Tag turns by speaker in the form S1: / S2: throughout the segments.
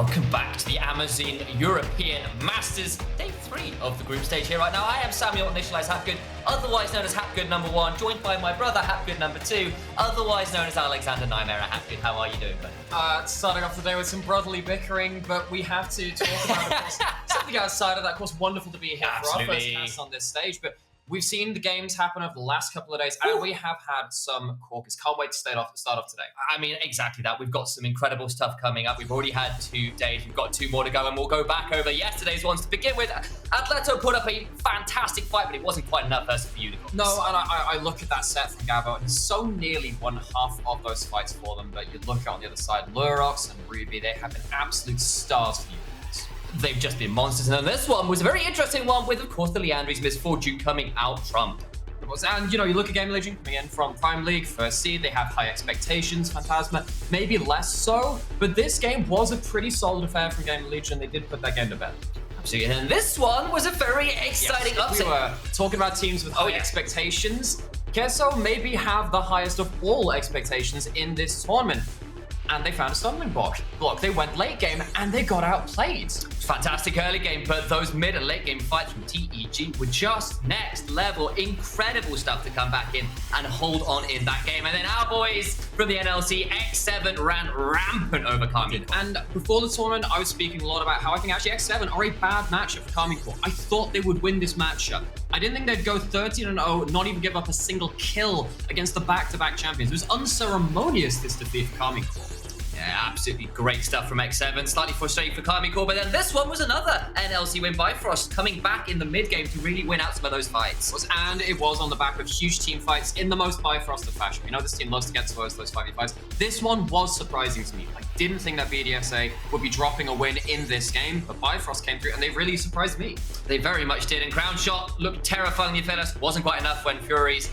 S1: Welcome back to the Amazon European Masters, day 3 of the group stage here right now. I am Samuel, initialized Hapgood, otherwise known as Hapgood number 1, joined by my brother Hapgood number 2, otherwise known as Alexander Nymera. Hapgood, how are you doing, buddy?
S2: Starting off the day with some brotherly bickering, but we have to talk about, of course, something outside of that. Of course, wonderful to be here for our first cast on this stage, but we've seen the games happen over the last couple of days, and we have had some corkers. Can't wait to start off today.
S1: I mean, exactly that. We've got some incredible stuff coming up. We've already had 2 days. We've got 2 more to go, and we'll go back over yesterday's ones to begin with. Atleto put up a fantastic fight, but it wasn't quite enough versus the Unicorns.
S2: No, and I look at that set from Gabo, and so nearly won half of those fights for them, but you look on the other side, Lurox and Ruby, they have been absolute stars for you.
S1: They've just been monsters, and then this one was a very interesting one with, of course, the Leandri's Misfortune coming out trump.
S2: And, you know, you look at Game Legion coming in from Prime League, first seed, they have high expectations. Phantasma, maybe less so, but this game was a pretty solid affair from Game Legion. They did put that game to bed.
S1: Absolutely, and this one was a very exciting upset.
S2: We were talking about teams with high expectations. Kesso maybe have the highest of all expectations in this tournament. And they found a stumbling block. They went late game and they got outplayed.
S1: Fantastic early game, but those mid and late game fights from TEG were just next level. Incredible stuff to come back in and hold on in that game. And then our boys from the NLC, X7 ran rampant over Karmine.
S2: And before the tournament, I was speaking a lot about how I think actually X7 are a bad matchup for Karmine. I thought they would win this matchup. I didn't think they'd go 13-0, not even give up a single kill against the back-to-back champions. It was unceremonious, this defeat for Karmine.
S1: Yeah, absolutely great stuff from X7. Slightly frustrating for Karmine, but then this one was another NLC win. Bifrost coming back in the mid-game to really win out some of those fights.
S2: And it was on the back of huge team fights in the most Bifrosted fashion. You know this team loves to get towards those 5v5s. This one was surprising to me. I didn't think that BDSA would be dropping a win in this game, but Bifrost came through and they really surprised me.
S1: They very much did, and Crown Shot looked terrifying. The Aphelios wasn't quite enough when Furies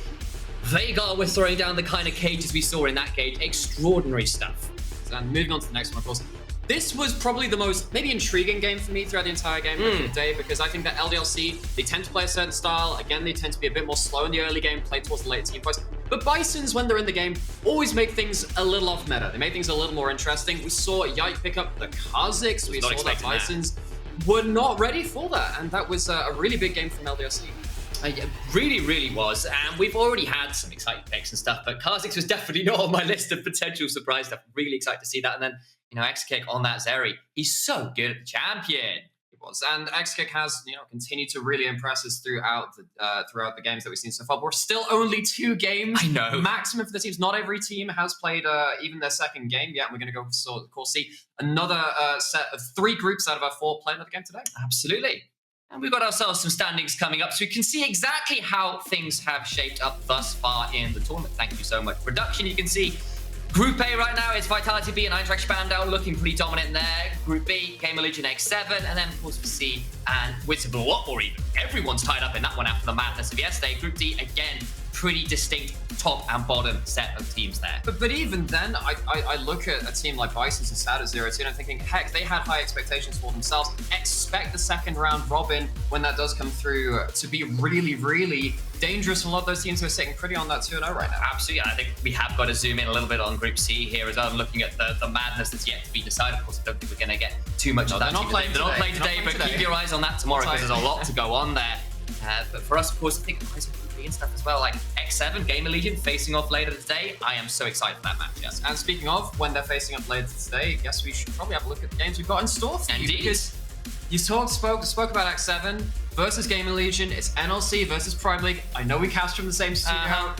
S1: Veigar was throwing down the kind of cages we saw in that cage. Extraordinary stuff.
S2: And moving on to the next one, of course, this was probably the most maybe intriguing game for me throughout the entire game of the day, because I think that LDLC, they tend to play a certain style. Again, they tend to be a bit more slow in the early game, play towards the later team fights. But Bisons, when they're in the game, always make things a little off meta. They make things a little more interesting. We saw Yike pick up the Kha'Zix. We saw that Bisons were not ready for that, and that was a really big game from LDLC.
S1: It really, really was, and we've already had some exciting picks and stuff, but Kha'Zix was definitely not on my list of potential surprise stuff. Really excited to see that, and then, you know, Exakick on that Zeri. He's so good at the champion.
S2: It was, and Exakick has, you know, continued to really impress us throughout the games that we've seen so far. We're still only 2 games.
S1: I know.
S2: Maximum for the teams. Not every team has played even their second game yet. And we're going to go, of course, see another set of 3 groups out of our 4 playing another game today.
S1: Absolutely. And we've got ourselves some standings coming up, so we can see exactly how things have shaped up thus far in the tournament. Thank you so much, production. You can see Group A right now is Vitality B and Eintracht Spandau looking pretty dominant there. Group B, Game Legion X7, and then of course we see and Witzerblow, or even everyone's tied up in that one after the madness of yesterday. Group D, again, pretty distinct top and bottom set of teams there.
S2: But even then, I look at a team like Bison's and Sad 0-2 and I'm thinking, heck, they had high expectations for themselves. Expect the second round robin, when that does come through, to be really, really dangerous for a lot of those teams who are sitting pretty on that 2-0 right now.
S1: Absolutely. I think we have got to zoom in a little bit on Group C here as well. I'm looking at the madness that's yet to be decided. Of course, I don't think we're going to get too much of that.
S2: They're not playing today,
S1: but keep your eyes on that tomorrow, because there's a lot to go on there. But for us, of course, I think and stuff as well, like X7, Gamer Legion facing off later today. I am so excited for that match, yes.
S2: And speaking of when they're facing up later today, I guess we should probably have a look at the games we've got in store for you.
S1: Indeed.
S2: Because you spoke about X7 versus Gamer Legion. It's NLC versus Prime League. I know we cast from the same studio.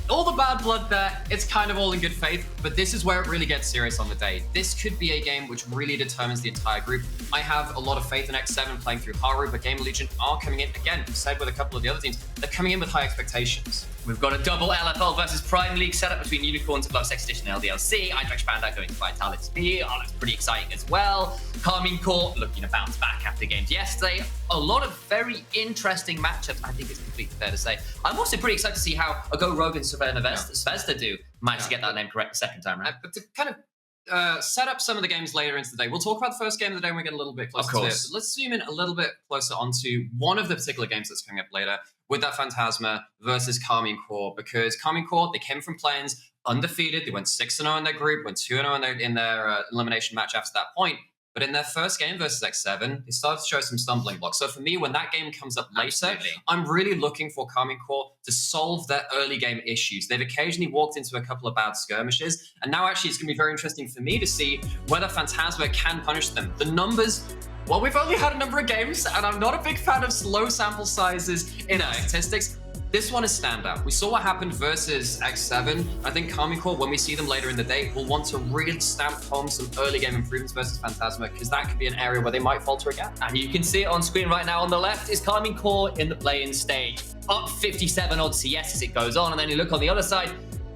S2: All the bad blood there, it's kind of all in good faith, but this is where it really gets serious on the day. This could be a game which really determines the entire group. I have a lot of faith in X7 playing through Haru, but Game Legion are coming in, again, said with a couple of the other teams, they're coming in with high expectations.
S1: We've got a double LFL versus Prime League setup between Unicorns, Above Sex Edition and LDLC. Eintracht Spandau going to Vitality B. Oh, that's pretty exciting as well. Karmine Corp looking to bounce back after games yesterday. A lot of very interesting matchups, I think it's completely fair to say. I'm also pretty excited to see how a Go Rogue and Svezda do manage to get that name correct the second time around.
S2: But to kind of set up some of the games later into the day, we'll talk about the first game of the day when we get a little bit closer to it. But let's zoom in a little bit closer onto one of the particular games that's coming up later with that Phantasma versus Karmine Corp, because Karmine Corp, they came from Plains undefeated. They went 6-0 in their group, went 2-0 in their elimination match after that point. But in their first game versus X7, they started to show some stumbling blocks. So for me, when that game comes up later, I'm really looking for Karmine Corp to solve their early game issues. They've occasionally walked into a couple of bad skirmishes, and now actually it's going to be very interesting for me to see whether Phantasma can punish them. The numbers, well, we've only had a number of games, and I'm not a big fan of low sample sizes in our statistics. This one is standout. We saw what happened versus X7. I think Karmine Corp, when we see them later in the day, will want to really stamp home some early game improvements versus Phantasma, because that could be an area where they might falter again.
S1: And you can see it on screen right now. On the left is Karmine Corp in the play-in stage. Up 57 odds to yes as it goes on. And then you look on the other side,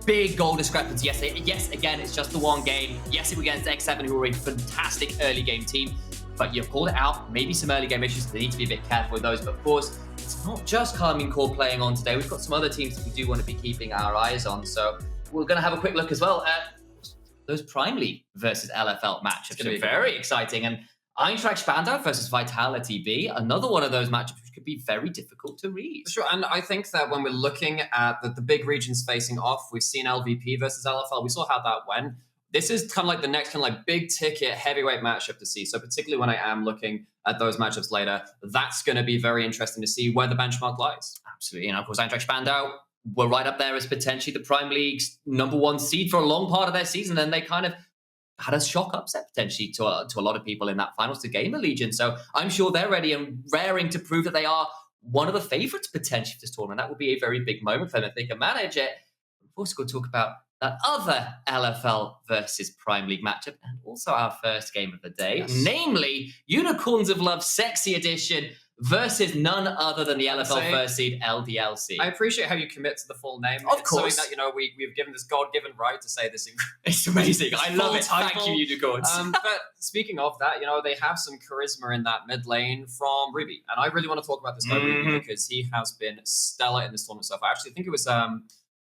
S1: big goal discrepancy. Yes, again, it's just the one game. Yes, it was against X7, who were a fantastic early game team. But you've called it out. Maybe some early game issues. They need to be a bit careful with those. But of course, it's not just Karmine Corp playing on today. We've got some other teams that we do want to be keeping our eyes on. So we're going to have a quick look as well at those Prime League versus LFL matchups. It's going to be very exciting. And Eintracht Spandau versus Vitality B, another one of those matchups which could be very difficult to read.
S2: For sure, and I think that when we're looking at the big regions facing off, we've seen LVP versus LFL. We saw how that went. This is kind of like the next kind of like big ticket heavyweight matchup to see. So particularly when I am looking at those matchups later, that's going to be very interesting to see where the benchmark lies.
S1: Absolutely. And of course, Eintracht Spandau were right up there as potentially the Prime League's #1 seed for a long part of their season. Then they kind of had a shock upset potentially to a lot of people in that finals to Gamer Legion. So I'm sure they're ready and raring to prove that they are one of the favorites potentially for this tournament. That would be a very big moment for them if they can manage it. We've also got to talk about that other LFL versus Prime League matchup, and also our first game of the day, namely Unicorns of Love Sexy Edition versus none other than the LFL first seed LDLC.
S2: I appreciate how you commit to the full name.
S1: Of course.
S2: Something that, we've given this God-given right to say this.
S1: It's amazing. I love it. Thank you, Unicorns.
S2: But speaking of that, they have some charisma in that mid lane from Ruby. And I really want to talk about this guy, Ruby, because he has been stellar in this tournament so far. I actually think it was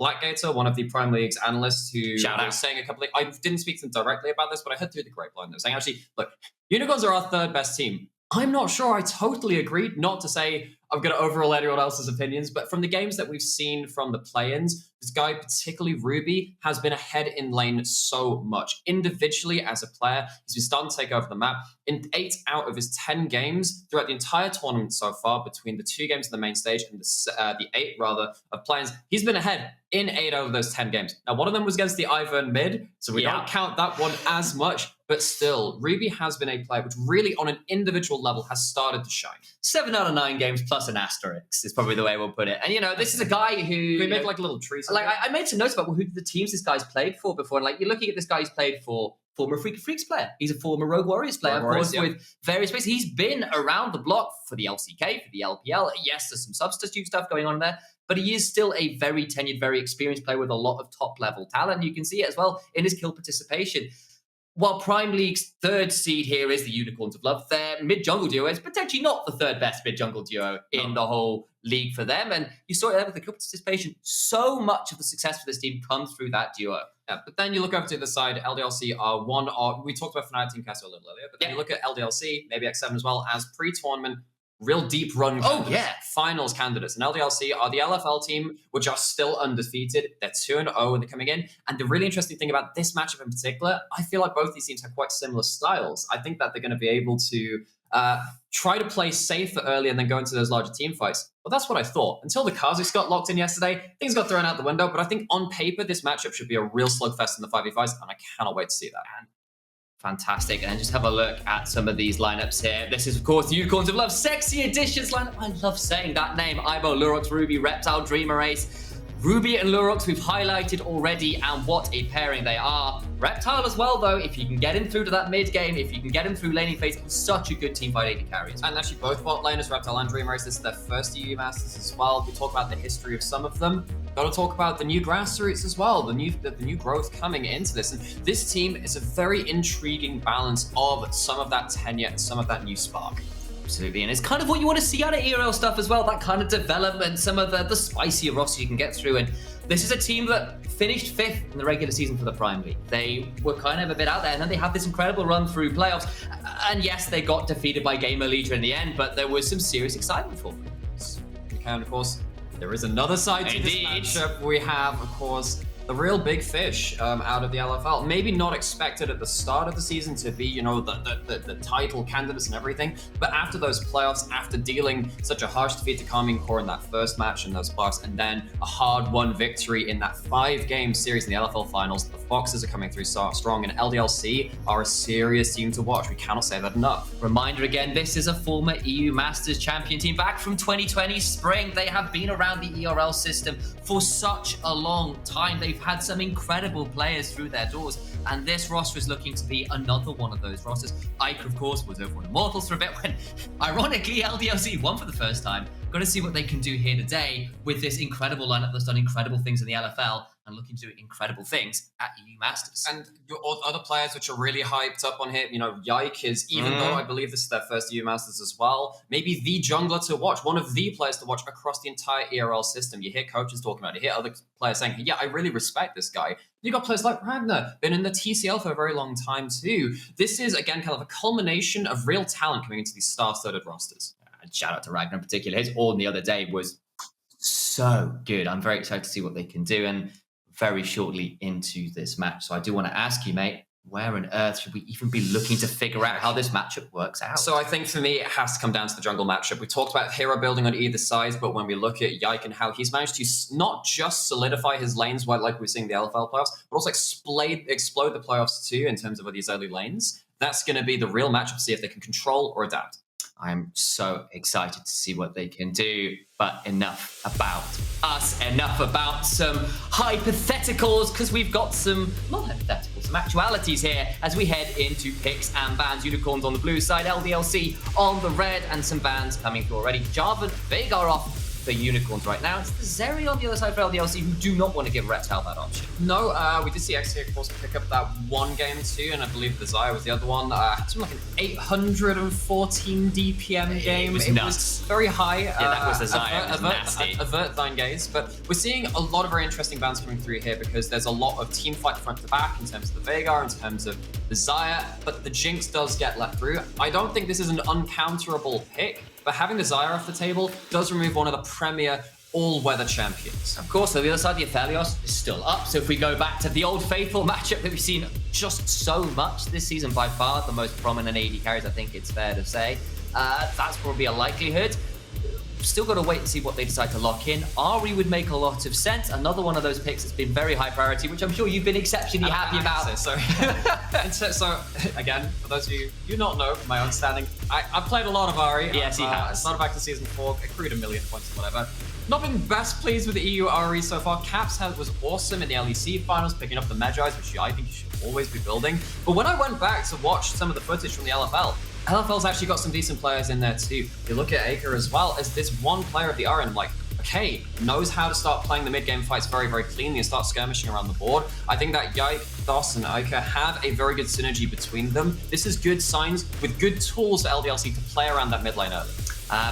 S2: Blackgator, one of the Prime League's analysts, who was saying a couple of... I didn't speak to them directly about this, but I heard through the grapevine. They were saying, actually, look, Unicorns are our third best team. I'm not sure I totally agreed, not to say I'm going to overrule anyone else's opinions, but from the games that we've seen from the play-ins, this guy, particularly Ruby, has been ahead in lane so much. Individually, as a player, he's been starting to take over the map. In 8 out of his 10 games throughout the entire tournament so far, between the 2 games in the main stage and the 8, rather, of play-ins, he's been ahead in 8 out of those 10 games. Now, one of them was against the Ivern mid, so we don't count that one as much, but still, Ruby has been a player which really, on an individual level, has started to shine.
S1: 7 out of 9 games plus an asterisk is probably the way we'll put it. And, this is a guy who...
S2: We make like a little tree.
S1: Like, I made some notes about who the teams this guy's played for before. And, like, you're looking at this guy who's played for former Freak of Freaks player. He's a former Rogue Warriors player, of course, with various places. He's been around the block for the LCK, for the LPL. Yes, there's some substitute stuff going on there, but he is still a very tenured, very experienced player with a lot of top-level talent. You can see it as well in his kill participation. While Prime League's third seed here is the Unicorns of Love, their mid-jungle duo is potentially not the third best mid-jungle duo in the whole league for them. And you saw it there with the kill participation. So much of the success for this team comes through that duo.
S2: Yeah, but then you look over to the side, LDLC are one of... We talked about Fnatic Team Castle a little earlier, but then you look at LDLC, maybe X7 as well, as pre-tournament, real deep run finals candidates. And LDLC are the LFL team, which are still undefeated. They're 2-0 and they're coming in. And the really interesting thing about this matchup in particular, I feel like both these teams have quite similar styles. I think that they're going to be able to try to play safer early and then go into those larger team fights. Well, that's what I thought. Until the Kha'Zix got locked in yesterday, things got thrown out the window. But I think on paper, this matchup should be a real slugfest in the 5v5s, and I cannot wait to see that.
S1: Fantastic. And just have a look at some of these lineups here. This is, of course, the Unicorns of Love Sexy Editions lineup. I love saying that name. Ivo, Lurox, Ruby, Reptile, Dreamer Ace. Ruby and Lurox we've highlighted already, and what a pairing they are. Reptile as well, though, if you can get him through to that mid game, if you can get him through laning phase, he's such a good team fight AD carries.
S2: And actually both bot laners, Reptile and Dreamer Ace, this is their first EU Masters as well. We talk about the history of some of them. Got to talk about the new grassroots as well, the new growth coming into this. And this team is a very intriguing balance of some of that tenure and some of that new spark.
S1: Absolutely, and it's kind of what you want to see out of ERL stuff as well, that kind of development, some of the spicier rosters you can get through. And this is a team that finished 5th in the regular season for the Prime League. They were kind of a bit out there, and then they had this incredible run through playoffs. And yes, they got defeated by Gamer Legion in the end, but there was some serious excitement for them.
S2: And of course, there is another side to this matchup. We have, of course, the real big fish out of the LFL. Maybe not expected at the start of the season to be, you know, the title candidates and everything, but after those playoffs, after dealing such a harsh defeat to Karmine Corp in that first match in those playoffs, and then a hard-won victory in that 5-game series in the LFL finals, the Foxes are coming through so strong, and LDLC are a serious team to watch. We cannot say that enough.
S1: Reminder again, this is a former EU Masters champion team back from 2020 spring. They have been around the ERL system for such a long time. They've had some incredible players through their doors, and this roster is looking to be another one of those rosters. Yike, of course, was over on Immortals for a bit when, ironically, LDLC won for the first time. Got to see what they can do here today with this incredible lineup that's done incredible things in the LFL and looking to do incredible things at EU Masters.
S2: And your other players which are really hyped up on here, you know, Yike is, even though I believe this is their first EU Masters as well, maybe the jungler to watch, one of the players to watch across the entire ERL system. You hear coaches talking about it, you hear other players saying, yeah, I really respect this guy. You got players like Ragner, been in the TCL for a very long time too. This is, again, kind of a culmination of real talent coming into these star-studded rosters.
S1: And shout out to Ragner in particular. His Ornn the other day was so good. I'm very excited to see what they can do, and very shortly into this match. So I do want to ask you, mate, where on earth should we even be looking to figure out how this matchup works out?
S2: So I think for me, it has to come down to the jungle matchup. We talked about hero building on either side, but when we look at Yike and how he's managed to not just solidify his lanes like we're seeing the LFL playoffs, but also explode the playoffs too in terms of these early lanes, that's going to be the real matchup to see if they can control or adapt.
S1: I'm so excited to see what they can do, but enough about us, enough about some hypotheticals, because we've got some, not hypotheticals, some actualities here as we head into picks and bans. Unicorns on the blue side, LDLC on the red, and some bans coming through already. Jarvan, Veigar off for Unicorns right now. It's the Zeri on the other side for LDLC who do not want to give Reptile that option.
S2: No, we did see Exakick, of course, pick up that one game too, and I believe the Zhao was the other one. Something like an 814 DPM game.
S1: It was nuts.
S2: Very high.
S1: Yeah, that was the Zhao. It was nasty.
S2: Avert thine gaze. But we're seeing a lot of very interesting bans coming through here because there's a lot of team fight front to back in terms of the Veigar, in terms of the Zhao, but the Jinx does get let through. I don't think this is an uncounterable pick, but having the Zhao off the table does remove one of the premier all-weather champions.
S1: Of course, on the other side, the Aphelios is still up. So if we go back to the old faithful matchup that we've seen just so much this season, by far the most prominent AD carries, I think it's fair to say, that's probably a likelihood. Still got to wait and see what they decide to lock in. Ahri would make a lot of sense. Another one of those picks that's been very high priority, which I'm sure you've been exceptionally happy about.
S2: So again, for those of you who do not know my understanding, I've played a lot of Ahri.
S1: Yes, he has.
S2: I started back to season 4, accrued 1 million points or whatever. Not been best pleased with the EU Ahri so far. Caps was awesome in the LEC finals, picking up the Magi's, which I think you should always be building. But when I went back to watch some of the footage from the LFL's actually got some decent players in there too. You look at Eika as well as this one player of the Ahri, and I'm like, okay, knows how to start playing the mid-game fights very, very cleanly and start skirmishing around the board. I think that Yike, Dos, and Eika have a very good synergy between them. This is good signs with good tools for LDLC to play around that mid lane early.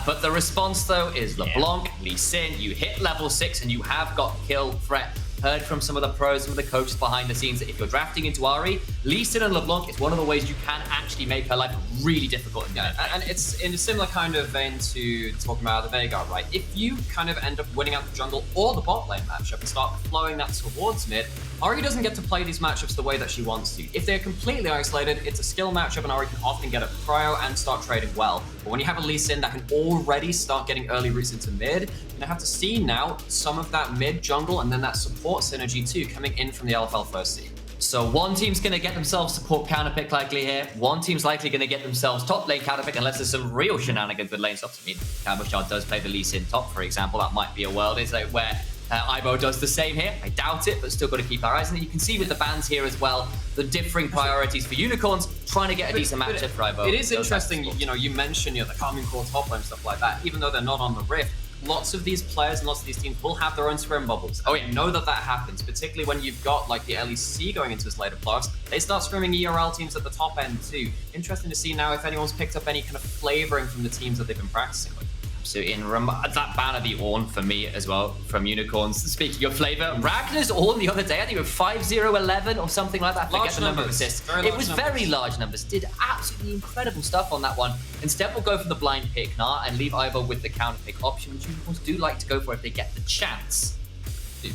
S1: But the response, though, is LeBlanc, Lee Sin. You hit level 6 and you have got kill threat. Heard from some of the pros, some of the coaches behind the scenes that if you're drafting into Ahri, Lee Sin and LeBlanc is one of the ways you can actually make her life really difficult.
S2: And it's in a similar kind of vein to talking about the Veigar, right? If you kind of end up winning out the jungle or the bot lane matchup and start flowing that towards mid, Ahri doesn't get to play these matchups the way that she wants to. If they're completely isolated, it's a skill matchup and Ahri can often get a prio and start trading well. But when you have a Lee Sin that can already start getting early routes into mid, you're gonna have to see now some of that mid jungle and then that support synergy too coming in from the LFL first seed.
S1: So one team's going to get themselves support counter pick likely here. One team's likely going to get themselves top lane counter pick unless there's some real shenanigans with lane stops. I mean, Cabochard does play the Lee Sin top, for example. That might be a world where Ibo does the same here. I doubt it, but still got to keep our eyes on it. You can see with the bans here as well, the differing priorities for Unicorns, trying to get a decent matchup for Ibo.
S2: It is interesting, you know, you mentioned the Karmine Corp top lane, stuff like that, even though they're not on the Rift. Lots of these players and lots of these teams will have their own scrim bubbles. Oh, yeah, know that happens, particularly when you've got like the LEC going into this later playoffs. They start scrimming ERL teams at the top end too. Interesting to see now if anyone's picked up any kind of flavoring from the teams that they've been practicing with.
S1: So that ban of the Ornn for me as well from Unicorns. Speaking of flavor, Ragner's Ornn the other day, I think it was 5-0-11 or something like that. I forget the number of assists. It was very large numbers. Did absolutely incredible stuff on that one. Instead, we'll go for the blind pick Gnar and leave Ivo with the counter pick option, which Unicorns do like to go for if they get the chance.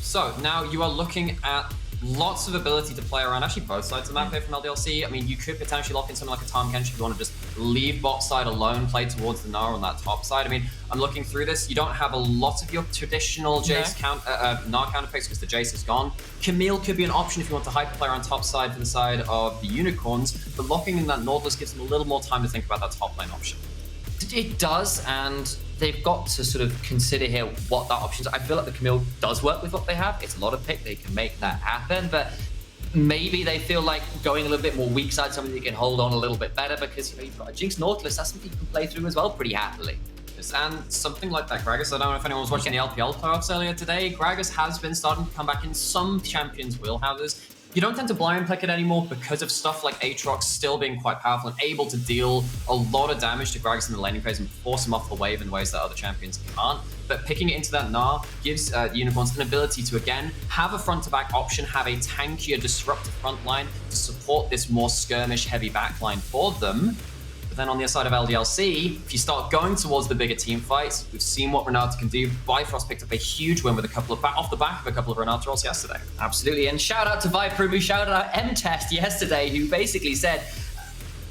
S2: So now you are looking at lots of ability to play around actually both sides of the map here from LDLC. I mean, you could potentially lock in something like a Tahm Kench if you want to just leave bot side alone, play towards the Gnar on that top side. I mean, I'm looking through this. You don't have a lot of your traditional Jace Gnar counter picks because the Jace is gone. Camille could be an option if you want to hyper play around top side for the side of the Unicorns, but locking in that Nautilus gives them a little more time to think about that top lane option.
S1: It does, and they've got to sort of consider here what that option is. I feel like the Camille does work with what they have. It's a lot of pick. They can make that happen, but maybe they feel like going a little bit more weak side, something that can hold on a little bit better because you've got a Jinx Nautilus. That's something you can play through as well pretty happily.
S2: And something like that, Gragas, I don't know if anyone was watching the LPL playoffs earlier today. Gragas has been starting to come back in some champions' wheelhouses. You don't tend to blind pick it anymore because of stuff like Aatrox still being quite powerful and able to deal a lot of damage to Gragas in the laning phase and force him off the wave in ways that other champions can't. But picking it into that Gnar gives Unicorns an ability to, again, have a front-to-back option, have a tankier, disruptive front line to support this more skirmish-heavy backline for them. But then on the other side of LDLC, if you start going towards the bigger team fights, we've seen what Renata can do. Bifrost picked up a huge win with a couple of off the back of a couple of Renata rolls yesterday.
S1: Absolutely, and shout out to Viper who shouted out M-Test yesterday, who basically said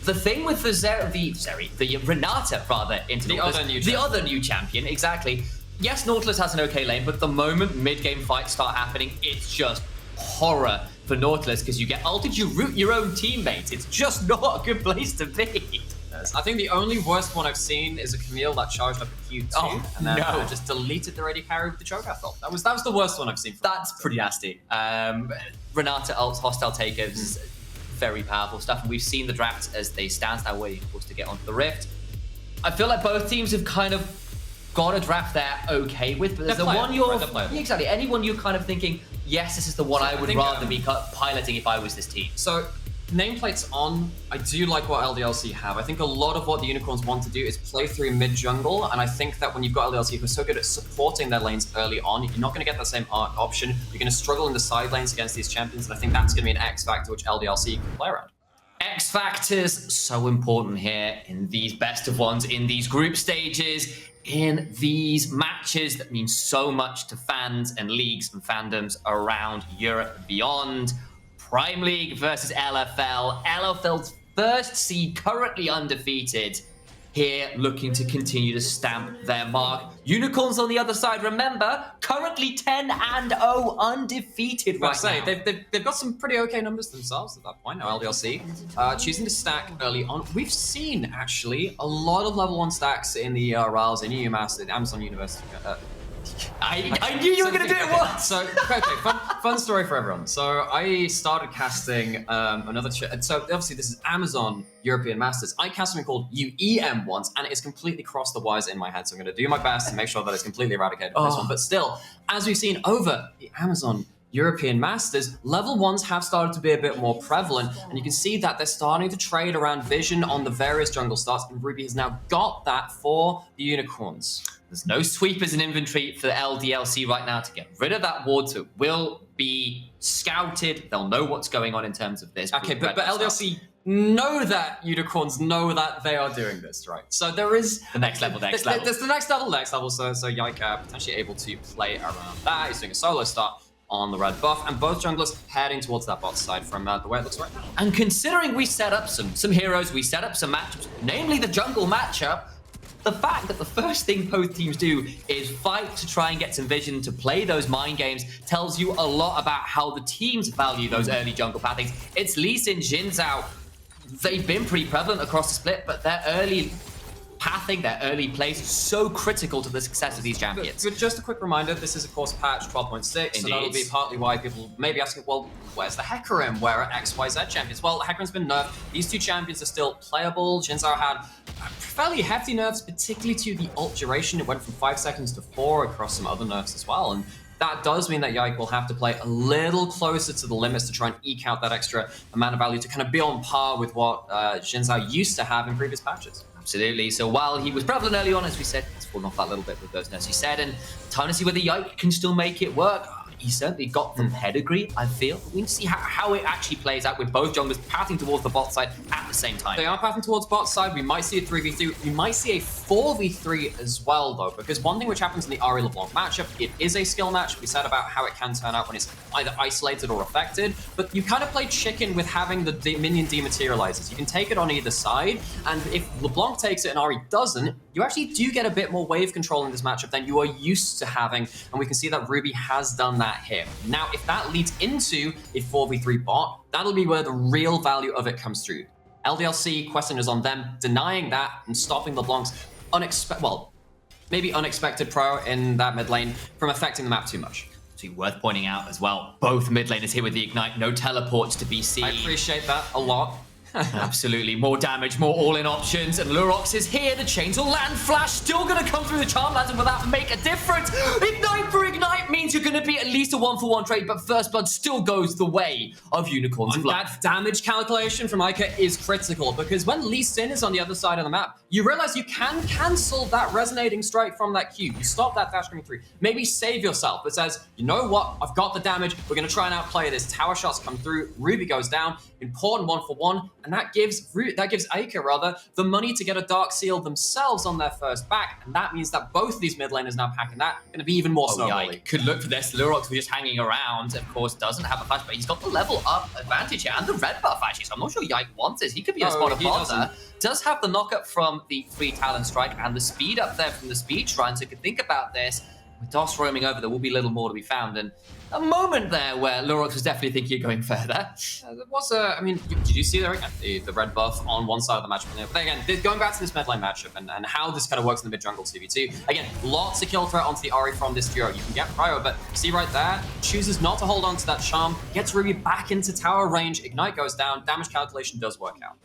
S1: the thing with the Renata rather into the other new champion, exactly. Yes, Nautilus has an okay lane, but the moment mid-game fights start happening, it's just horror for Nautilus because you get ulted, you root your own teammates. It's just not a good place to be.
S2: I think the only worst one I've seen is a Camille that charged up a Q2 and then just deleted the ready carry with the choke Aphel. That was the worst one I've seen.
S1: That's pretty nasty. Renata ults, hostile takers, very powerful stuff, and we've seen the drafts as they stand now waiting, of course, to get onto the Rift. I feel like both teams have kind of got a draft they're okay with, but there's the one you're exactly anyone you're kind of thinking, yes, this is the one I would rather be piloting if I was this team.
S2: So nameplates on, I do like what LDLC have. I think a lot of what the Unicorns want to do is play through mid-jungle, and I think that when you've got LDLC who are so good at supporting their lanes early on, you're not going to get that same arc option. You're going to struggle in the side lanes against these champions, and I think that's going to be an X factor which LDLC can play around.
S1: X factors, so important here in these best of ones, in these group stages, in these matches that mean so much to fans and leagues and fandoms around Europe and beyond. Prime League versus LFL. LFL's first seed, currently undefeated, here looking to continue to stamp their mark. Unicorns on the other side, remember, currently 10-0 undefeated right now.
S2: They've got some pretty okay numbers themselves at that point. Now LDLC choosing to stack early on. We've seen, actually, a lot of level 1 stacks in the ERLs, in UMass, in Amazon University.
S1: I knew you were going to do it once!
S2: So, okay, fun story for everyone. So, I started casting so obviously this is Amazon European Masters. I cast something called UEM once, and it's completely crossed the wires in my head. So I'm going to do my best to make sure that it's completely eradicated from this one. But still, as we've seen over the Amazon European Masters, level 1s have started to be a bit more prevalent, and you can see that they're starting to trade around vision on the various jungle starts, and Ruby has now got that for the Unicorns.
S1: There's no sweepers in inventory for the LDLC right now to get rid of that ward, so it will be scouted. They'll know what's going on in terms of this.
S2: Okay, but LDLC know that Unicorns know that they are doing this, right? So there is
S1: the next level.
S2: There's the next level. So Yike potentially able to play around that. He's doing a solo start on the red buff, and both junglers heading towards that bot side from the way it looks right now.
S1: And considering we set up some heroes, we set up some matchups, namely the jungle matchup, the fact that the first thing both teams do is fight to try and get some vision to play those mind games tells you a lot about how the teams value those early jungle pathings. It's Lee Sin, Jin, Zhao. They've been pretty prevalent across the split, but their early pathing, their early plays, so critical to the success of these champions.
S2: But just a quick reminder, this is of course patch 12.6, so that'll be partly why people may be asking, well, where's the Hecarim? Where are XYZ champions? Well, Hecarim's been nerfed. These two champions are still playable. Jin Zhao had fairly hefty nerfs, particularly to the ult duration. It went from 5 seconds to 4 across some other nerfs as well. And that does mean that Yike will have to play a little closer to the limits to try and eke out that extra amount of value to kind of be on par with what Jin Zhao used to have in previous patches.
S1: Absolutely. So while he was prevalent early on, as we said, he's fallen off that little bit with those nerfs he said, and time to see whether Yike can still make it work. he's certainly got the pedigree, I feel. We need to see how it actually plays out with both junglers pathing towards the bot side at the same time.
S2: They are pathing towards bot side. We might see a 3v3. We might see a 4v3 as well, though, because one thing which happens in the Ahri LeBlanc matchup, it is a skill match. We said about how it can turn out when it's either isolated or affected, but you kind of play chicken with having the minion dematerializers. You can take it on either side, and if LeBlanc takes it and Ahri doesn't, you actually do get a bit more wave control in this matchup than you are used to having, and we can see that Ruby has done that here. Now, if that leads into a 4v3 bot, that'll be where the real value of it comes through. LDLC, question is on them denying that and stopping LeBlanc's maybe unexpected pro in that mid lane from affecting the map too much.
S1: So worth pointing out as well, both mid laners here with the Ignite, no teleports to be seen.
S2: I appreciate that a lot.
S1: Absolutely, more damage, more all-in options, and Lurox is here. The chains will land. Flash still going to come through the charm lands, and will that make a difference? Ignite for Ignite means you're going to be at least a 1-for-1 trade, but First Blood still goes the way of Unicorns.
S2: And that damage calculation from Eika is critical, because when Lee Sin is on the other side of the map, you realize you can cancel that resonating strike from that Q. You stop that dash coming through. Maybe save yourself. It says, you know what? I've got the damage. We're going to try and outplay this. Tower shots come through. Ruby goes down. Important 1-for-1. And that gives Eika the money to get a Dark Seal themselves on their first back. And that means that both of these mid laners now packing that. Going to be even more snowballing.
S1: Yike could look for this. Lurox was just hanging around. Of course, doesn't have a flash, but he's got the level up advantage here and the red buff actually. So I'm not sure Yike wants this. He could be a spot of bother. Does have the knockup from the free Talon Strike and the speed up there from the Speed Shrine, so you could think about this. With DOS roaming over, there will be little more to be found, and a moment there where Lurox was definitely thinking of going further.
S2: There was a, I mean, did you see there again, the red buff on one side of the matchup? But again, going back to this mid lane matchup and how this kind of works in the mid jungle 2v2, again, lots of kill threat onto the Ahri from this duo. You can get Cryo, but see right there, chooses not to hold on to that charm, gets Ruby back into tower range, Ignite goes down, damage calculation does work out.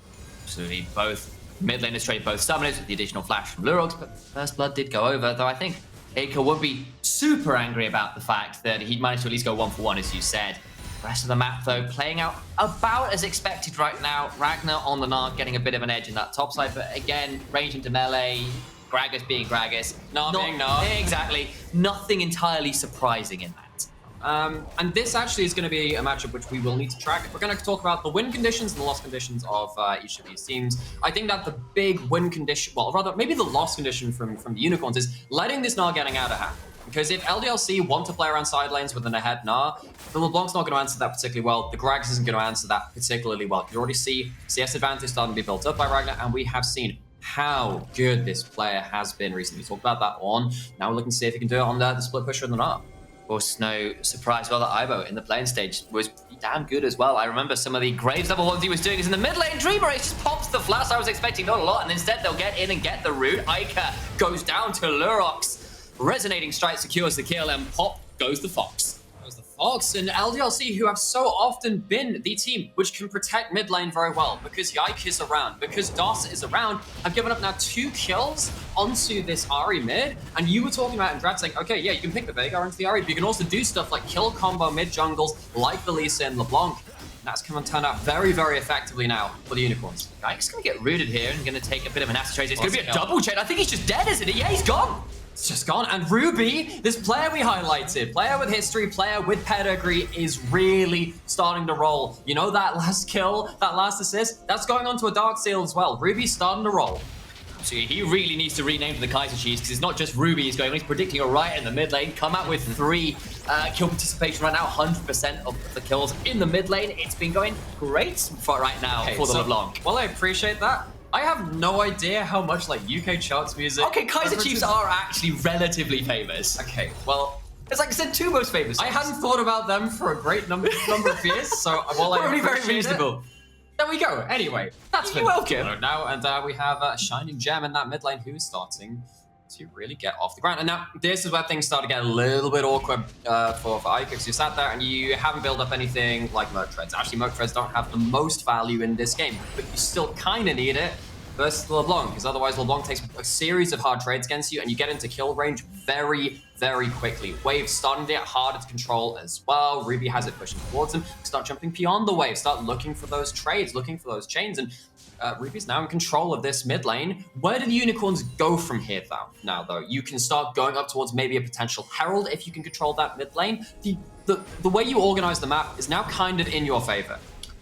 S1: Absolutely, both mid laners trade both summoners with the additional flash from Lurox, but First Blood did go over, though I think Eika would be super angry about the fact that he managed to at least go 1-for-1, as you said. The rest of the map, though, playing out about as expected right now. Ragner on the Gnar getting a bit of an edge in that top side, but again, range into melee, Gragas being Gragas.
S2: Gnar being Gnar.
S1: Exactly. Nothing entirely surprising in that.
S2: And this actually is going to be a matchup which we will need to track. We're going to talk about the win conditions and the loss conditions of each of these teams. I think that the big win condition, well, rather, maybe the loss condition from the Unicorns is letting this Gnar getting out of hand. Because if LDLC want to play around side lanes with an ahead Gnar, the LeBlanc's not going to answer that particularly well. The Gragas isn't going to answer that particularly well. You already see CS advantage starting to be built up by Ragner, and we have seen how good this player has been recently. We talked about that on. Now we're looking to see if he can do it on the split pusher in the Gnar.
S1: Of course, no surprise, well, that Ivo in the playing stage was damn good as well. I remember some of the Graves level ones he was doing is in the mid lane. Dreamer Ace just pops the flash. I was expecting not a lot, and instead they'll get in and get the root. Eika goes down to Lurox. Resonating strike secures the kill, and pop goes the Fox.
S2: Fox and LDLC, who have so often been the team which can protect mid lane very well, because Yike is around, because DOS is around, have given up now 2 kills onto this Ahri mid, and you were talking about in draft saying, okay, yeah, you can pick the Veigar into the Ahri, but you can also do stuff like kill combo mid jungles like the Lee Sin and LeBlanc. That's going to turn out very, very effectively now for the Unicorns.
S1: Yike's going to get rooted here and going to take a bit of an acid trade. It's going to be a double chain. I think he's just dead, isn't he? Yeah, he's gone.
S2: It's just gone. And Ruby, this player we highlighted, player with history, player with pedigree, is really starting to roll. You know, that last kill, that last assist, that's going on to a Dark Seal as well. Ruby's starting to roll.
S1: So he really needs to rename the Kaiser Cheese, because it's not just Ruby he's going on, he's predicting a riot in the mid lane, come out with 3 kill participation right now, 100% of the kills in the mid lane. It's been going great for right now for the LeBlanc.
S2: Well, I appreciate that. I have no idea how much like UK charts music.
S1: Okay, Kaiser Chiefs are actually relatively famous.
S2: Okay, well,
S1: it's like I said, 2 most famous.
S2: I hadn't thought about them for a great number of years, so while I
S1: probably very reasonable.
S2: There we go. Anyway, that's
S1: You're welcome.
S2: Now, and we have a shining gem in that mid lane who's starting to really get off the ground. And now this is where things start to get a little bit awkward for Yike, because you sat there and you haven't built up anything like Merc Treads. Actually, Merc Treads don't have the most value in this game, but you still kind of need it. versus LeBlanc, because otherwise LeBlanc takes a series of hard trades against you and you get into kill range very, very quickly. Wave's starting to get harder to control as well. Ruby has it pushing towards him. Start jumping beyond the wave, start looking for those trades, looking for those chains, and Ruby's now in control of this mid lane. Where do the Unicorns go from here, though? You can start going up towards maybe a potential Herald if you can control that mid lane. The way you organize the map is now kind of in your favor.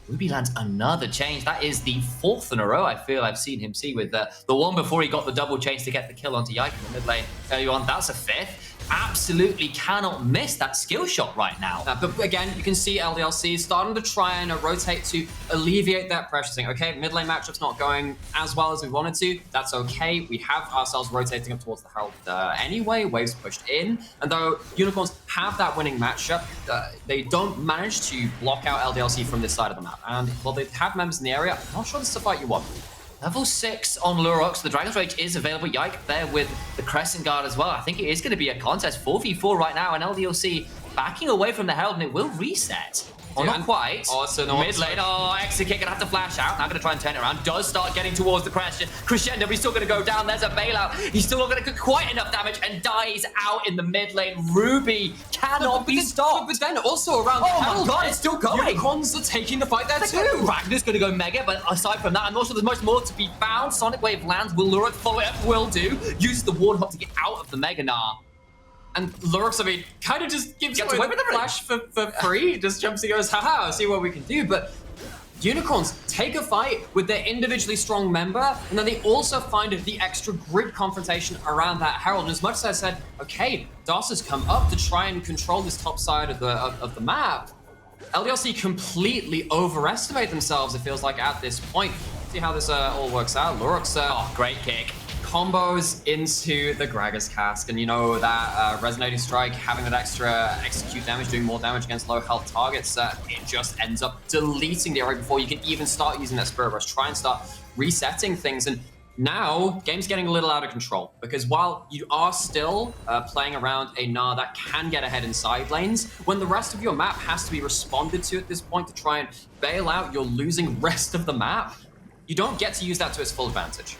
S1: Ruby lands another change. That is the 4th in a row I feel I've seen him see, with the one before he got the double change to get the kill onto Yike in the mid lane early on. That's a 5th. Absolutely cannot miss that skill shot right now.
S2: But again, you can see LDLC starting to try and rotate to alleviate that pressure, saying, okay, mid lane matchup's not going as well as we wanted to. That's okay. We have ourselves rotating up towards the Herald anyway. Waves pushed in. And though Unicorns have that winning matchup, they don't manage to block out LDLC from this side of the map. And while they have members in the area, I'm not sure this is the fight you want.
S1: Level 6 on Lurox. The Dragon's Rage is available. Yike there with the Crescent Guard as well. I think it is going to be a contest 4v4 right now, and LDLC backing away from the Herald, and it will reset. Or not quite.
S2: Also, no.
S1: Mid lane. Oh, Exakick gonna have to flash out. Now gonna try and turn it around. Does start getting towards the crescendo, but he's still gonna go down. There's a bailout. He's still not gonna get quite enough damage and dies out in the mid lane. Ruby cannot be stopped.
S2: But then also around the Herald,
S1: my god, it's still going.
S2: Unicorns are taking the fight there too.
S1: Ragnar's gonna go mega, but aside from that, I'm not sure there's much more to be found. Sonic Wave lands. Will Lurox follow it up? Will do. Uses the Warthog to get out of the Mega Gnar.
S2: And Lurox, I mean, kind of just gives
S1: away
S2: away
S1: with
S2: the
S1: the
S2: flash for free. Just jumps and goes, haha, see what we can do. But Unicorns take a fight with their individually strong member, and then they also find the extra group confrontation around that Herald. And as much as I said, okay, DOS has come up to try and control this top side of the map, LDLC completely overestimate themselves, it feels like, at this point. See how this all works out. Lurox,
S1: great kick.
S2: Combos into the Gragas cask, and you know that resonating strike, having that extra execute damage, doing more damage against low health targets, it just ends up deleting the area before you can even start using that Spirit Rush, try and start resetting things. And now, game's getting a little out of control, because while you are still playing around a Gnar that can get ahead in side lanes, when the rest of your map has to be responded to at this point to try and bail out your losing rest of the map, you don't get to use that to its full advantage.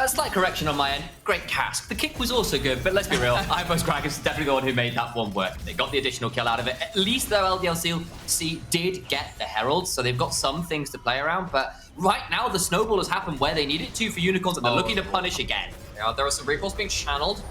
S1: Slight correction on my end. Great cask. The kick was also good, but let's be real. I suppose Gragas is definitely the one who made that one work. They got the additional kill out of it. At least though, LDLC did get the Herald, so they've got some things to play around. But right now, the snowball has happened where they need it to for Unicorns, and they're looking to punish again.
S2: Yeah, there are some recalls being channeled.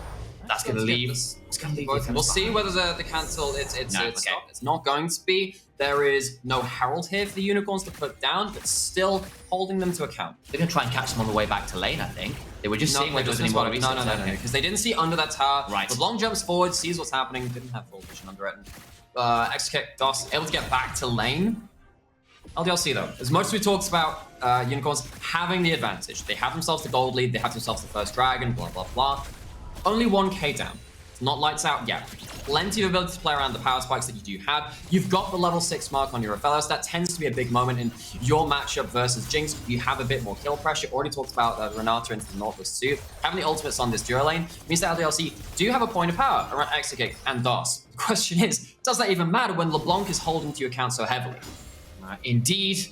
S1: That's going to leave. It's going to leave.
S2: We'll see whether the cancel. It's not going to be. There is no Herald here for the Unicorns to put down, but still holding them to account.
S1: They're going to try and catch them on the way back to lane, I think. They were just seeing whether there was any more resets.
S2: No, because they didn't see under that tower.
S1: Right.
S2: LeBlanc jumps forward, sees what's happening, didn't have full vision under it. Exakick, DOS, able to get back to lane. LDLC though, as much as we talked about Unicorns having the advantage, they have themselves the gold lead, they have themselves the first dragon, blah, blah, blah. Only 1k down. It's not lights out yet. Plenty of ability to play around the power spikes that you do have. You've got the level 6 mark on your Aphelios. That tends to be a big moment in your matchup versus Jinx. You have a bit more kill pressure. Already talked about Renata into the Nautilus too. Having the ultimates on this duo lane means that LDLC do have a point of power around Exakick and DOS. The question is, does that even matter when LeBlanc is holding to your account so heavily?
S1: Indeed.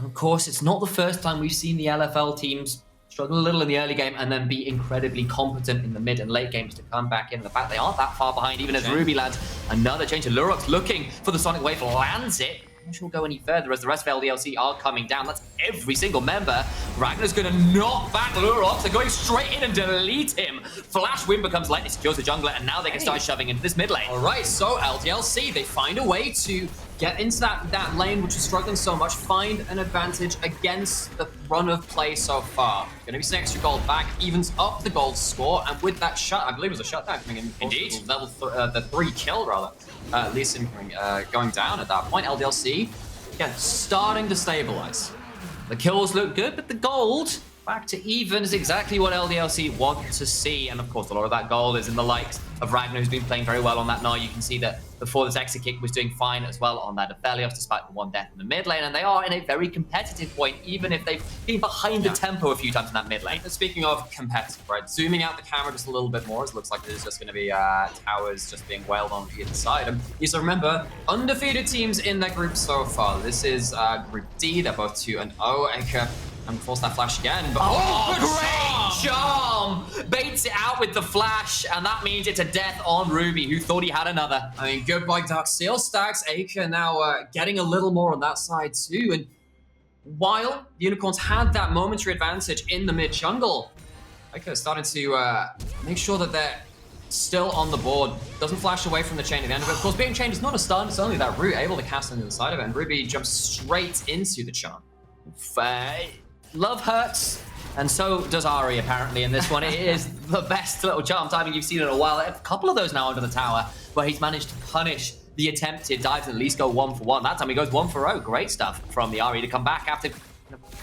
S1: Of course, it's not the first time we've seen the LFL teams struggle a little in the early game and then be incredibly competent in the mid and late games to come back in. The fact they aren't that far behind, even as Ruby lands another change. Lurox looking for the Sonic Wave, lands it. I'm not sure we'll go any further as the rest of LDLC are coming down. That's every single member. Ragner's going to knock back Lurox. They're going straight in and delete him. Flash Wind becomes lightning, secures the jungler, and now they can start shoving into this mid lane.
S2: All right, so LDLC, they find a way to get into that lane, which is struggling so much, find an advantage against the run of play so far. Gonna be some extra gold back, evens up the gold score, and with that shut, I believe it was a shutdown coming in.
S1: Indeed.
S2: The 3 kill, rather. Lee Sin going down at that point. LDLC, again, starting to stabilize.
S1: The kills look good, but the gold back to even is exactly what LDLC want to see. And of course, a lot of that gold is in the likes of Ragner, who's been playing very well on that Gnar. You can see that before this Exakick was doing fine as well on that Aphelios, despite the one death in the mid lane, and they are in a very competitive point, even if they've been behind the tempo a few times in that mid lane.
S2: Speaking of competitive, right, zooming out the camera just a little bit more, it looks like there's just going to be towers just being wailed on either side. And you so remember, undefeated teams in their group so far. This is Group D, they're both 2-0. Eika and force that flash again, but
S1: great charm! Baits it out with the flash, and that means it's a death on Ruby, who thought he had another.
S2: I mean, goodbye Dark Seal stacks. Eika now getting a little more on that side too. And while the Unicorns had that momentary advantage in the mid jungle, Eika is starting to make sure that they're still on the board. Doesn't flash away from the chain at the end of it. Of course, being chained is not a stun, it's only that root able to cast into the side of it, and Ruby jumps straight into the charm.
S1: Love hurts, and so does Ahri apparently in this one. It is the best little charm timing you've seen in a while. A couple of those now under the tower, where he's managed to punish the attempted dive and at least go 1-for-1. That time he goes 1-for-0. Great stuff from the Ahri to come back after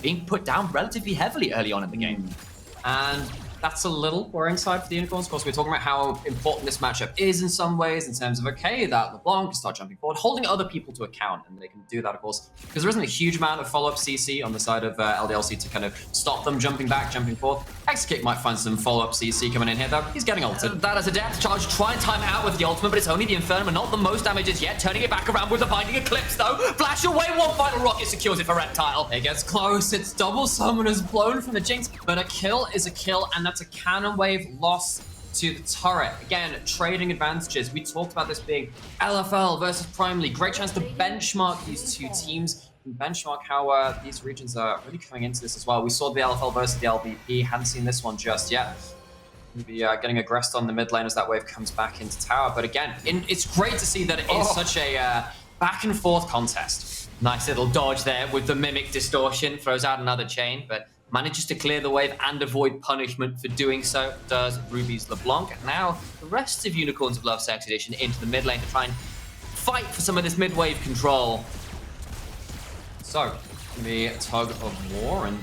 S1: being put down relatively heavily early on in the game.
S2: And that's a little worrying side for the Unicorns. Of course, we're talking about how important this matchup is in some ways, in terms of, okay, that LeBlanc can start jumping forward, holding other people to account, and they can do that, of course, because there isn't a huge amount of follow-up CC on the side of LDLC to kind of stop them jumping back, jumping forth. Exakick might find some follow-up CC coming in here, though. He's getting ulted.
S1: That is a depth charge. Try and time it out with the ultimate, but it's only the Inferno, and not the most damages yet. Turning it back around with the Binding Eclipse, though. Flash away, one final rocket secures it for Reptile.
S2: It gets close. It's double summoners blown from the Jinx, but a kill is a kill, and that's a cannon wave loss to the turret. Again, trading advantages. We talked about this being LFL versus Primely. Great chance to benchmark these two teams and benchmark how these regions are really coming into this as well. We saw the LFL versus the LVP. Hadn't seen this one just yet. Maybe getting aggressed on the mid lane as that wave comes back into tower. But again, it's great to see that it is such a back and forth contest.
S1: Nice little dodge there with the Mimic Distortion. Throws out another chain, but manages to clear the wave and avoid punishment for doing so. Does Ruby's LeBlanc. Now, the rest of Unicorns of Love's Expedition into the mid lane to try and fight for some of this mid-wave control.
S2: So, the tug of war, and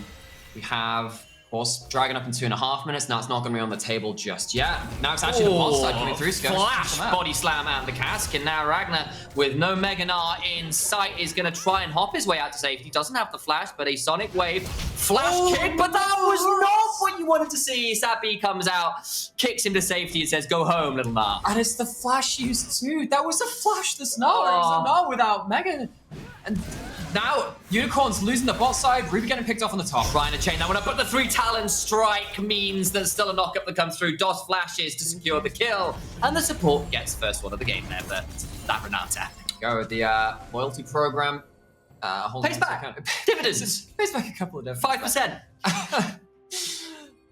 S2: we have, of course, Dragon up in 2.5 minutes. Now it's not going to be on the table just yet. Now it's actually the bot side coming through.
S1: Flash body slam and the cask, and now Ragner, with no Mega Gnar in sight, is going to try and hop his way out to safety. Doesn't have the flash, but a Sonic Wave flash kick, but that was not what you wanted to see. Sappy comes out, kicks him to safety and says, "Go home, little Gnar."
S2: And it's the flash used too. That was a flash, the Gnar. It was a Gnar without Mega. And now, Unicorns losing the bot side, Ruby getting picked off on the top.
S1: Trying to chain that one up, but the 3 Talon strike means there's still a knockup that comes through. DOS flashes to secure the kill, and the support gets first one of the game there for that Renata.
S2: Go with the loyalty program.
S1: Pays back. Dividends.
S2: Pays back a couple of dividends.
S1: 5%.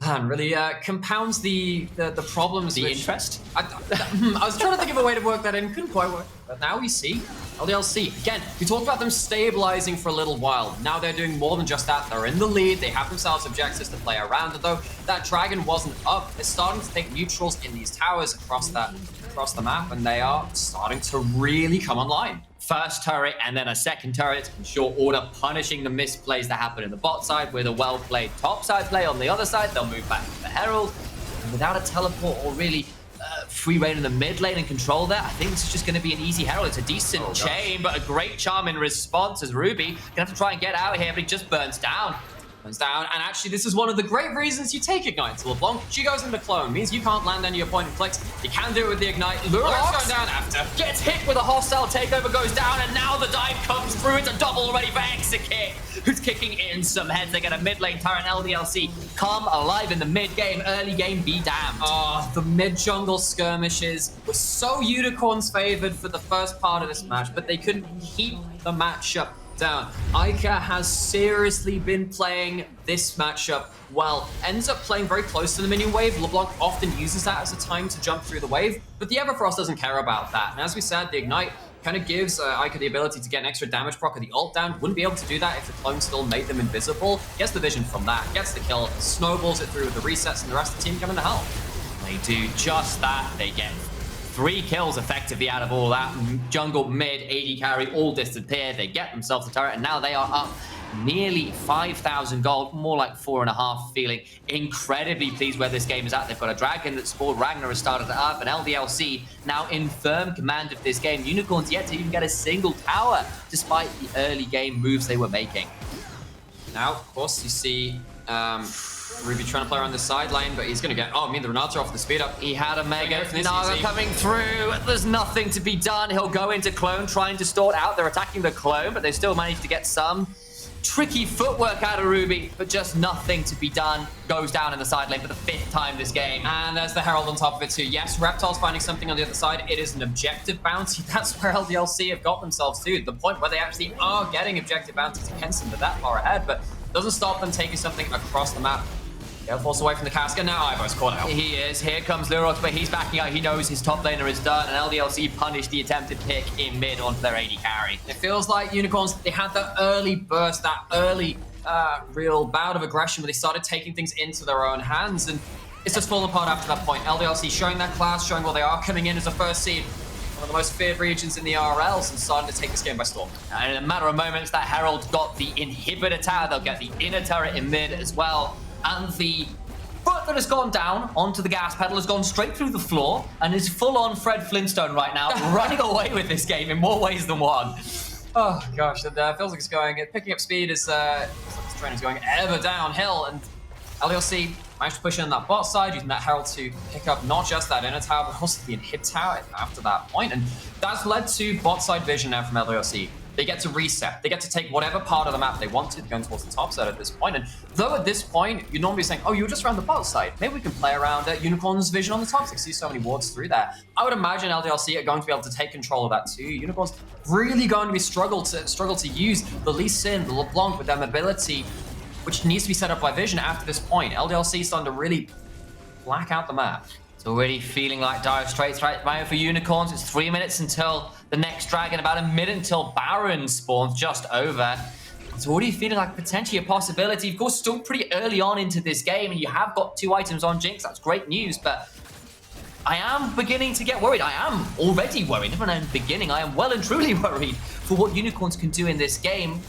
S2: And really compounds the problems.
S1: The interest?
S2: I was trying to think of a way to work that in, couldn't quite work. But now we see LDLC. Again, we talked about them stabilizing for a little while. Now they're doing more than just that. They're in the lead. They have themselves objectives to play around. And though that dragon wasn't up, they're starting to take neutrals in these towers across the map, and they are starting to really come online.
S1: First turret and then a second turret in short order, punishing the misplays that happen in the bot side with a well-played top side play on the other side. They'll move back to the Herald. And without a teleport or really free reign in the mid lane and control there, I think this is just going to be an easy Herald. It's a decent chain, but a great charm in response as Ruby going to have to try and get out of here, but he just burns down.
S2: Down, and actually this is one of the great reasons you take Ignite to LeBlanc. She goes into clone, means you can't land any of your point and clicks. You can do it with the Ignite. Lurox going down after.
S1: Gets hit with a hostile takeover, goes down, and now the dive comes through. It's a double already for Exakick, who's kicking in some heads. They get a mid lane turret, LDLC come alive in the mid game, early game, be damned.
S2: Oh, the mid jungle skirmishes were so Unicorns favored for the first part of this match, but they couldn't keep the matchup down. Eika has seriously been playing this matchup well. Ends up playing very close to the minion wave. LeBlanc often uses that as a time to jump through the wave, but the Everfrost doesn't care about that. And as we said, the Ignite kind of gives Eika the ability to get an extra damage proc of the ult down. Wouldn't be able to do that if the clone still made them invisible. Gets the vision from that, gets the kill, snowballs it through with the resets, and the rest of the team come into help.
S1: They do just that. They get 3 kills effectively out of all that. Jungle, mid, AD carry, all disappear. They get themselves a turret, and now they are up nearly 5,000 gold, more like 4.5, feeling incredibly pleased where this game is at. They've got a dragon that spawned, Ragner has started it up, and LDLC now in firm command of this game. Unicorns yet to even get a single tower, despite the early game moves they were making.
S2: Now, of course, you see Ruby trying to play around the side lane, but he's going to get, the Renata off the speed up.
S1: He had a mega Naga coming through. There's nothing to be done. He'll go into clone, trying to stall out. They're attacking the clone, but they still managed to get some tricky footwork out of Ruby, but just nothing to be done. Goes down in the side lane for the 5th time this game.
S2: And there's the Herald on top of it too. Yes, Reptile's finding something on the other side. It is an objective bounty. That's where LDLC have got themselves to, the point where they actually are getting objective bounties against them. They're that far ahead, but doesn't stop them taking something across the map. They'll force away from the casket. Now Ivo's caught out.
S1: He is. Here comes Lurox, but he's backing out. He knows his top laner is done, and LDLC punished the attempted pick in mid onto their AD carry.
S2: It feels like Unicorns, they had that early burst, that early real bout of aggression where they started taking things into their own hands, and it's just fallen apart after that point. LDLC showing that class, showing what they are, coming in as a first seed. One of the most feared regions in the RLs, and starting to take this game by storm.
S1: And in a matter of moments, that Herald got the inhibitor tower. They'll get the inner turret in mid as well. And the foot that has gone down onto the gas pedal has gone straight through the floor and is full-on Fred Flintstone right now, running away with this game in more ways than one.
S2: Oh gosh, it feels like it's going, picking up speed is, this train is going ever downhill, and LDLC managed to push in that bot side, using that Herald to pick up not just that inner tower, but also the inhib tower after that point, and that's led to bot side vision now from LDLC. They get to reset. They get to take whatever part of the map they wanted, going towards the top side at this point. And though at this point, you're normally saying, oh, you were just around the bot side. Maybe we can play around Unicorn's vision on the top. So you see so many wards through there. I would imagine LDLC are going to be able to take control of that too. Unicorns really going to be struggle to use the Lee Sin, the LeBlanc with their mobility, which needs to be set up by vision after this point. LDLC starting to really black out the map.
S1: It's already feeling like dire straits right now for Unicorns. It's 3 minutes until the next dragon, about a minute until Baron spawns, just over. It's already feeling like potentially a possibility. Of course, still pretty early on into this game, and you have got 2 items on Jinx. That's great news, but I am beginning to get worried. I am already worried. Never mind beginning, I am well and truly worried for what Unicorns can do in this game.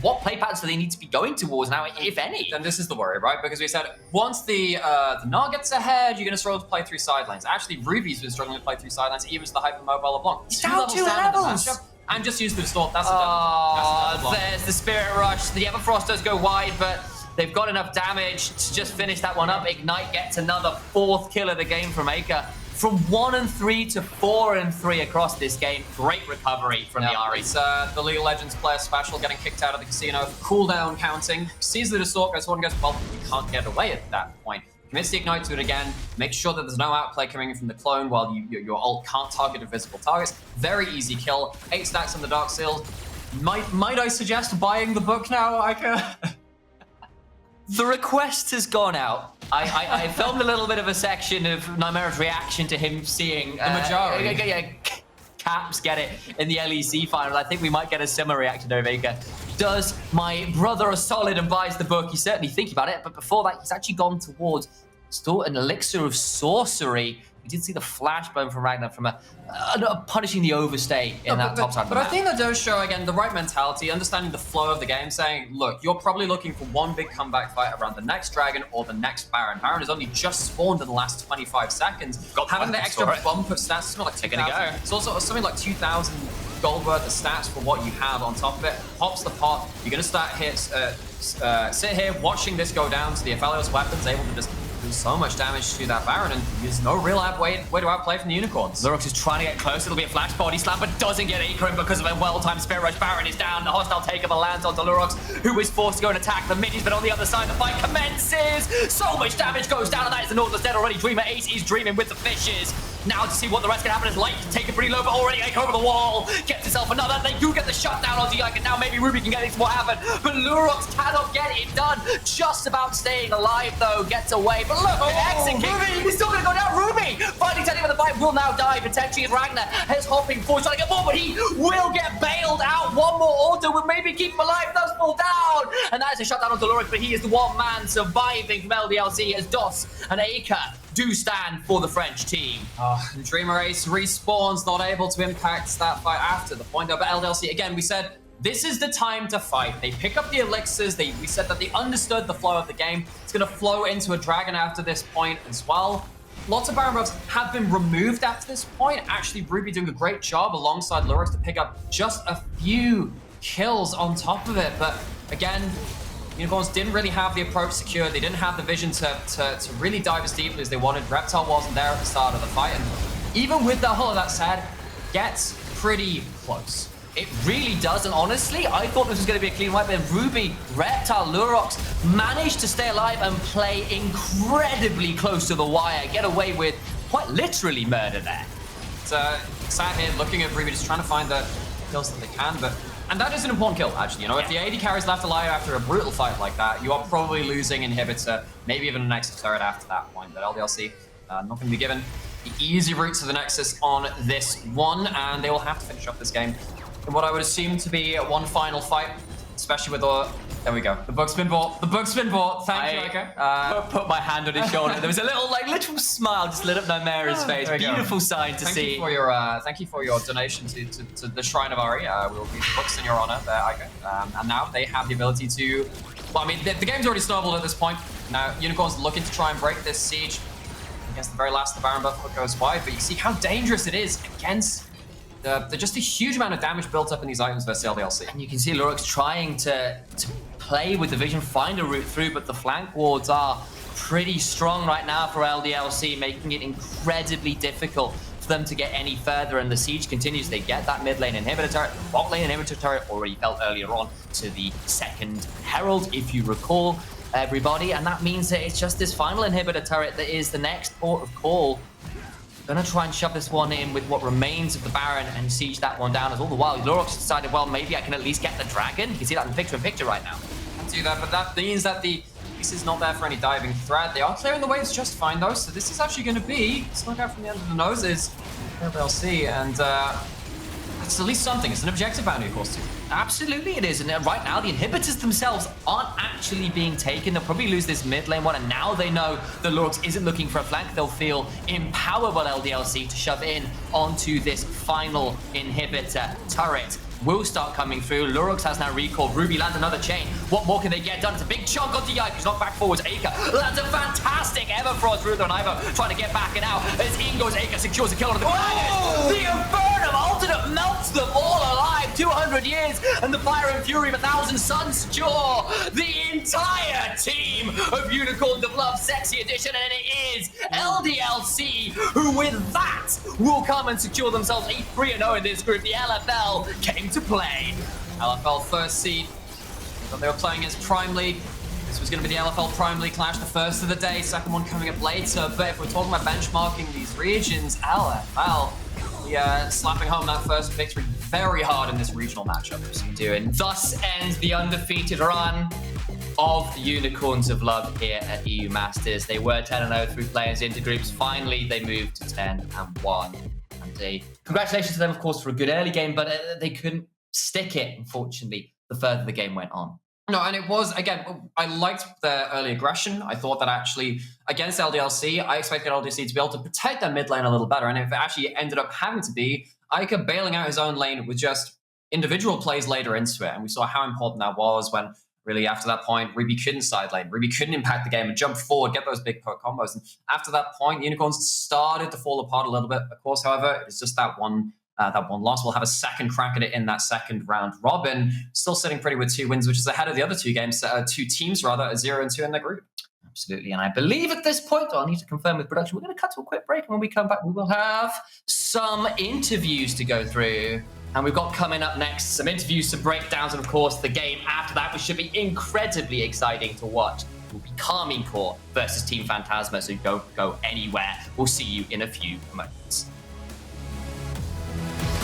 S1: What play patterns do they need to be going towards now, if any?
S2: And this is the worry, right? Because we said once the Gnar gets ahead, you're going to struggle to play through sidelines. Actually, Ruby's been struggling to play through sidelines, even to the hypermobile LeBlanc.
S1: He's down 2 levels!
S2: And just use the distort. That's a
S1: there's the Spirit Rush. The Everfrost does go wide, but they've got enough damage to just finish that one up. Ignite gets another 4th kill of the game from Eika. From 1-3 to 4-3 across this game. Great recovery from the Ahri.
S2: It's the League of Legends player special getting kicked out of the casino. Cooldown counting. Sees the distort, goes forward and goes, well, you can't get away at that point. Commits the Ignite to it again. Make sure that there's no outplay coming in from the clone while your ult can't target invisible targets. Very easy kill. 8 stacks on the Dark Seal. Might I suggest buying the book now, Yike?
S1: The request has gone out. I filmed a little bit of a section of Nightmare's reaction to him seeing
S2: the majority.
S1: Caps get it in the LEC final. I think we might get a similar reaction over Eika. Does my brother a solid and buys the book? He's certainly thinking about it, but before that, he's actually gone towards still an elixir of sorcery. We did see the flashbone from Ragnar from punishing the overstay in that top side of the
S2: map.
S1: map.
S2: I think that does show, again, the right mentality, understanding the flow of the game, saying, look, you're probably looking for one big comeback fight around the next dragon or the next Baron. Baron has only just spawned in the last 25 seconds. Having the extra bump of stats, it's not like 2,000. It's also something like 2,000 gold worth of stats for what you have on top of it. Pops the pot. You're going to start sit here watching this go down to the Aphelios weapons, able to just do so much damage to that Baron, and there's no real way to outplay from the Unicorns.
S1: Lurox is trying to get close. It'll be a flash body slam, but doesn't get Eika in because of a well-timed Spirit Rush. Baron is down. The hostile takeover lands onto Lurox, who is forced to go and attack the minions, but on the other side, the fight commences. So much damage goes down, and that is the Nautilus dead already. Dreamer Ace is dreaming with the fishes. Now to see what the rest can happen is Light to take it pretty low, but already Eika over the wall. Gets himself another. They do get the shutdown onto Yike, and now maybe Ruby can get into what happened. But Lurox cannot get it done. Just about staying alive, though. Gets away. But look, Exakick. He's still going to go down. Ruby finally telling him the fight will now die. Potentially as Ragner is hopping forward, trying to get more, but he will get bailed out. One more auto will maybe keep him alive. Does fall down. And that is a shutdown onto Lurox, but he is the one man surviving from LDLC as DOS and Eika do stand for the French team.
S2: Dreamer Ace respawns, not able to impact that fight after the point. But LDLC, again, we said this is the time to fight. They pick up the elixirs. We said that they understood the flow of the game. It's going to flow into a dragon after this point as well. Lots of Baron buffs have been removed after this point. Actually, Ruby doing a great job alongside Lurox to pick up just a few kills on top of it. But again, Unicorns didn't really have the approach secured. They didn't have the vision to really dive as deeply as they wanted. Reptile wasn't there at the start of the fight. And even with all of that said, gets pretty close.
S1: It really does, and honestly, I thought this was going to be a clean wipe, but Ruby, Reptile, Lurox managed to stay alive and play incredibly close to the wire, get away with quite literally murder there.
S2: So, sat here looking at Ruby, just trying to find the kills that they can, and that is an important kill, actually. You know, if the AD carry is left alive after a brutal fight like that, you are probably losing inhibitor, maybe even an Nexus turret after that point. But LDLC, not going to be given the easy route to the Nexus on this one, and they will have to finish up this game in what I would assume to be one final fight, especially with the... There we go. The book's been bought. The book's been bought. Thank you, Yike.
S1: Put my hand on his shoulder. There was a little, literal smile just lit up Nymera's face. Beautiful sign to see.
S2: Thank you for your donation to the Shrine of Ahri. We will read the books in your honor there, Yike. And now they have the ability to... Well, I mean, the game's already snowballed at this point. Now, Unicorn's looking to try and break this siege. I guess the very last of the Baron buff goes wide, but you see how dangerous it is against... just a huge amount of damage built up in these items versus LDLC.
S1: And you can see Lurox trying to play with the vision, find a route through, but the flank wards are pretty strong right now for LDLC, making it incredibly difficult for them to get any further, and the siege continues. They get that mid lane inhibitor turret, bot lane inhibitor turret already felt earlier on to the second Herald, if you recall, everybody, and that means that it's just this final inhibitor turret that is the next port of call. Gonna try and shove this one in with what remains of the Baron and siege that one down. As all the while, Lurox decided, well, maybe I can at least get the dragon. You can see that in picture right now.
S2: Can't do that, but that means that this is not there for any diving threat. They are clearing the waves just fine, though, so this is actually going to be snuck out from the end of the noses. LDLC, and it's at least something. It's an objective bounty, of course, too.
S1: Absolutely it is, and right now the inhibitors themselves aren't actually being taken. They'll probably lose this mid lane one, and now they know that Lurox isn't looking for a flank. They'll feel empowered by LDLC to shove in onto this final inhibitor turret. Will start coming through. Lurox has now recalled. Ruby lands another chain. What more can they get done? It's a big chunk onto Yike, who's knocked back forwards. Eika lands a fantastic Everfrost through on Ivo, trying to get back and out. As in goes Eika, secures a kill on the Gragas. The Infernum Ultimate melts them all alive. 200 years, and the Fire and Fury of 1,000 Suns secure the entire team of Unicorns of Love Sexy Edition, and it is LDLC who, with that, will come and secure themselves a 3-0 in this group. The LFL came to play.
S2: LFL first seed. But they were playing against Prime League. This was going to be the LFL Prime League clash, the first of the day, second one coming up later. But if we're talking about benchmarking these regions, LFL, slapping home that first victory very hard in this regional matchup.
S1: And thus ends the undefeated run of the Unicorns of Love here at EU Masters. They were 10-0 through players into groups. Finally, they moved to 10-1. And congratulations to them, of course, for a good early game, but they couldn't stick it, unfortunately, the further the game went on.
S2: No, and it was, again, I liked the early aggression. I thought that actually, against LDLC, I expected LDLC to be able to protect their mid lane a little better, and if it actually ended up having to be, Eika bailing out his own lane with just individual plays later into it, and we saw how important that was when, really, after that point, Ruby couldn't side lane, Ruby couldn't impact the game and jump forward, get those big poke combos, and after that point, Unicorns started to fall apart a little bit. Of course, however, it's just that one loss. We'll have a second crack at it in that second round robin. Still sitting pretty with 2 wins, which is ahead of the other two teams, at 0-2 in their group.
S1: Absolutely, and I believe at this point, I'll need to confirm with production, we're going to cut to a quick break, and when we come back, we will have some interviews to go through. And we've got coming up next some interviews, some breakdowns, and of course the game after that, which should be incredibly exciting to watch. It will be Carmine Core versus Team Phantasma, so don't go anywhere. We'll see you in a few moments.